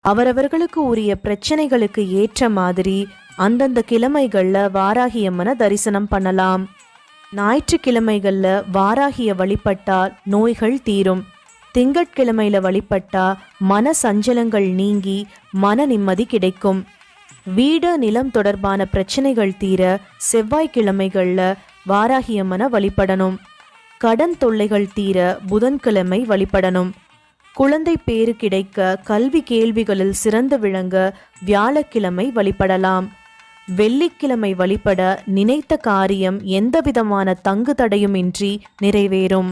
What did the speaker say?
அவரவர்களுக்கு உரிய பிரச்சனைகளுக்கு ஏற்ற மாதிரி அந்தந்த கிழமைகள்ல வாராகியம்மனை தரிசனம் பண்ணலாம். ஞாயிற்றுக்கிழமைகள்ல வாராகிய வழிபட்டால் நோய்கள் தீரும். திங்கட்கிழமையில வழிபட்டா மன சஞ்சலங்கள் நீங்கி மன நிம்மதி கிடைக்கும். வீடு நிலம் தொடர்பான பிரச்சனைகள் தீர செவ்வாய்க்கிழமைகள்ல வாராகியம்மனை வழிபடணும். கடன் தொல்லைகள் தீர புதன்கிழமை வழிபடணும். குழந்தை பேறு கிடைக்க கல்வி கேள்விகளில் சிறந்து விளங்க வியாழக்கிழமை வழிபடலாம். வெள்ளிக்கிழமை வழிபட நினைத்த காரியம் எந்தவிதமான தங்கு தடையுமின்றி நிறைவேறும்.